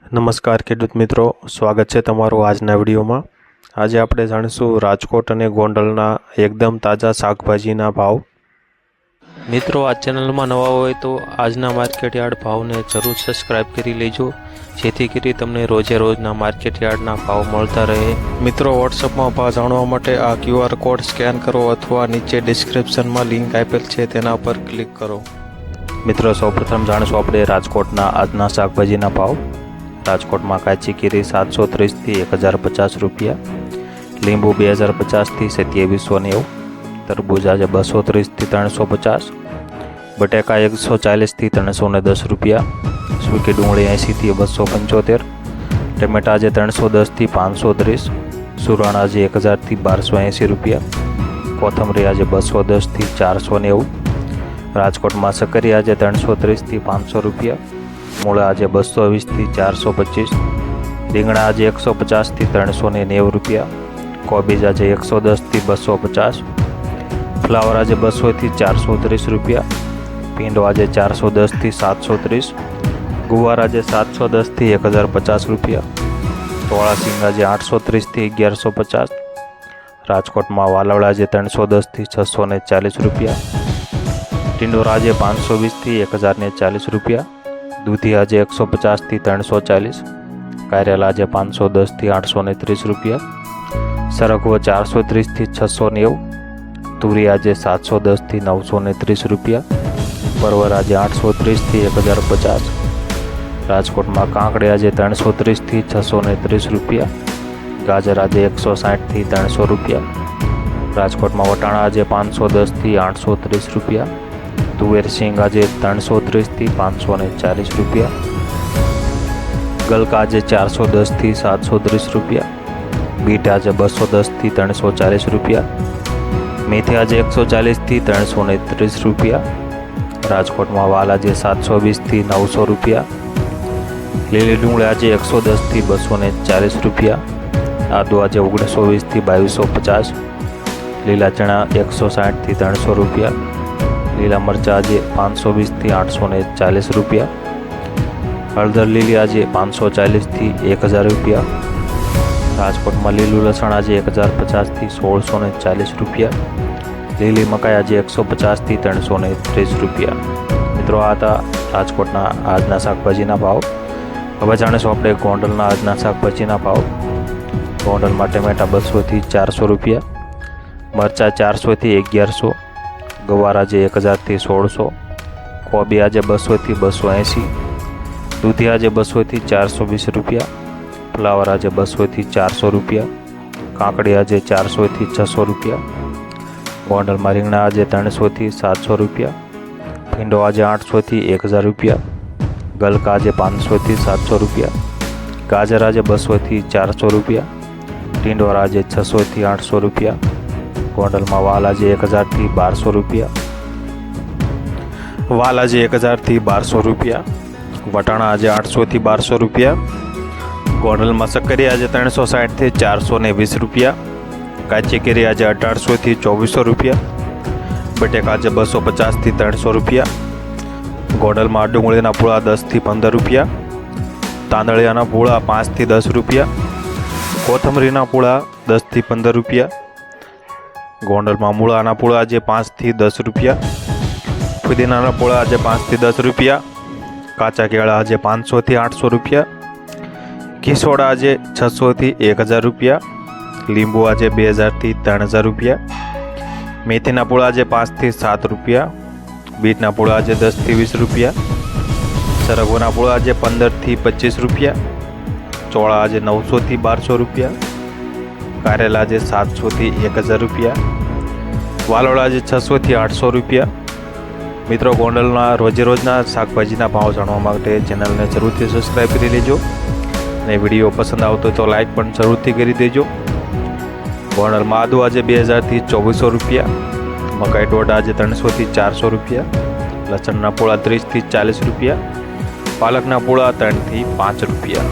નમસ્કાર ખેડૂત મિત્રો, સ્વાગત છે તમારું આજના વિડીયોમાં। આજે આપણે જાણીશું રાજકોટ અને ગોંડલના એકદમ તાજા શાકભાજીના ભાવ। મિત્રો, આ ચેનલમાં નવા હોય તો આજના માર્કેટ યાર્ડ ભાવને જરૂર સબસ્ક્રાઇબ કરી લેજો, જેથી કરી તમને રોજે રોજના માર્કેટ યાર્ડના ભાવ મળતા રહે। મિત્રો, વોટ્સઅપમાં ભાવ જાણવા માટે આ QR કોડ સ્કેન કરો અથવા નીચે ડિસ્ક્રિપ્શનમાં લિંક આપેલ છે તેના પર ક્લિક કરો। મિત્રો, સૌપ્રથમ જાણીશું આપણે રાજકોટના આજના શાકભાજીના ભાવ। રાજકોટમાં કાચી કેરી 730 થી 1050 રૂપિયા, લીંબુ 2050 થી 2790, તરબૂચ આજે 230 થી 350, બટેકા 140 થી 310 રૂપિયા, સૂકી ડુંગળી 80 થી 275, ટમેટા આજે 310 થી 530, સુરાણા આજે 1000 થી 1280 રૂપિયા, કોથમરી આજે 210 થી 490, રાજકોટમાં સક્કરી આજે 330 થી 500 રૂપિયા, મૂળા આજે 220 થી 425, રીંગણા આજે 150 થી 390 રૂપિયા, કોબીજ આજે 110 થી 250, ફ્લાવર આજે 200 થી 430 રૂપિયા, ભીંડો આજે 410 થી 730, ગુવાર આજે 710 થી 1050 રૂપિયા, ધોળા સિંગ આજે 830 થી 1150, રાજકોટમાં વાલોળ આજે 310 થી 640 રૂપિયા, ટિંડોરા આજે 520 થી 1040 રૂપિયા, દૂધી આજે 150 થી 340, કારેલા આજે 510 થી 830 રૂપિયા, સરગવો 430 થી 690, તુરી આજે 710 થી 930 રૂપિયા, પરવર આજે 830 થી 1050, રાજકોટમાં કાંકડી આજે 330 થી 630 રૂપિયા, ગાજર આજે 160 થી 300 રૂપિયા, રાજકોટમાં વટાણા આજે 510 થી 830 રૂપિયા, તુવેર સિંગ આજે 330 થી 540 રૂપિયા, ગલકા આજે 410 થી 730 રૂપિયા, બીટ આજે 210 થી 340 રૂપિયા, મેથી આજે 140 થી 330 રૂપિયા, રાજકોટમાં વાલ આજે 720 થી 900 રૂપિયા, લીલી ડુંગળી આજે 110 થી 240 રૂપિયા, આદુ આજે 1920 થી 2250, લીલા ચણા 160 થી 300 રૂપિયા, લીલા મરચાં આજે 520 થી 840 રૂપિયા, હળદર લીલી આજે 540 થી 1000 રૂપિયા, રાજકોટમાં લીલું લસણ આજે 1050 થી 1640 રૂપિયા, લીલી મકાઈ આજે 150 થી 330 રૂપિયા। મિત્રો, આ હતા રાજકોટના આજના શાકભાજીના ભાવ। હવે જાણીશું આપણે ગોંડલના આજના શાકભાજીના ભાવ। ગોંડલમાં ટમેટા 200 થી 400 રૂપિયા, મરચાં 400 થી 1100, ગવાર આજે 1000 થી 1600, કોબી આજે 200 થી 280, દૂધી આજે 200 થી 420 રૂપિયા, ફ્લાવર આજે 200 થી 400 રૂપિયા, કાંકડી આજે 400 થી 600 રૂપિયા, ગોંડલમાં રીંગણા આજે 300 થી 700 રૂપિયા, ભીંડો આજે 800 થી 1000 રૂપિયા, ગલકા આજે 500 થી 700 રૂપિયા, ગાજર આજે 200 થી 400 રૂપિયા, ટિંડોરા આજે 600 થી 800 રૂપિયા, ગોંડલમાં વાલ આજે 1000 થી 1200 રૂપિયા, વાલ આજે 1000 થી 1200 રૂપિયા, વટાણા આજે 800 થી 1200 રૂપિયા, ગોંડલમાં સક્કરી આજે 360 થી 420 રૂપિયા, કાચી કેરી આજે 1800 થી 2400 રૂપિયા, બટેકા આજે 250 થી 300 રૂપિયા, ગોંડલમાં ડુંગળીના પૂળા 10 થી 15 રૂપિયા, તાંદળિયાના પૂળા 5 થી 10 રૂપિયા, કોથમરીના પૂળા 10 થી 15 રૂપિયા, ગોંડલમાં મૂળાના પૂળા આજે 5 થી 10 રૂપિયા, ફુદીનાના પૂળા આજે 5 થી 10 રૂપિયા, કાચા કેળા આજે 500 થી 800 રૂપિયા, કિસોડા આજે 600 થી 1000 રૂપિયા, લીંબુ આજે 2000 થી 3000 રૂપિયા, મેથીના પૂળા આજે 5 થી 7 રૂપિયા, બીટના પૂળા આજે 10 થી 20 રૂપિયા, સરગવાના પૂળા આજે 15 થી 25 રૂપિયા, ચોળા આજે 900 થી 1200 રૂપિયા, કારેલા આજે 700 થી 1000 રૂપિયા, વાલોળ આજે 600 થી 800 રૂપિયા। મિત્રો, ગોંડલના રોજે રોજના શાકભાજીના ભાવ જાણવા માટે ચેનલને જરૂરથી સબસ્ક્રાઈબ કરી લેજો અને વિડીયો પસંદ આવતો હોય તો લાઈક પણ જરૂરથી કરી દેજો। ગોંડલમાં આદુ આજે 2000 થી 2400 રૂપિયા, મકાઈ ડોડા આજે 300 થી 400 રૂપિયા, લસણના પૂળા 30 થી 40 રૂપિયા, પાલકના પૂળા 3 થી 5 રૂપિયા।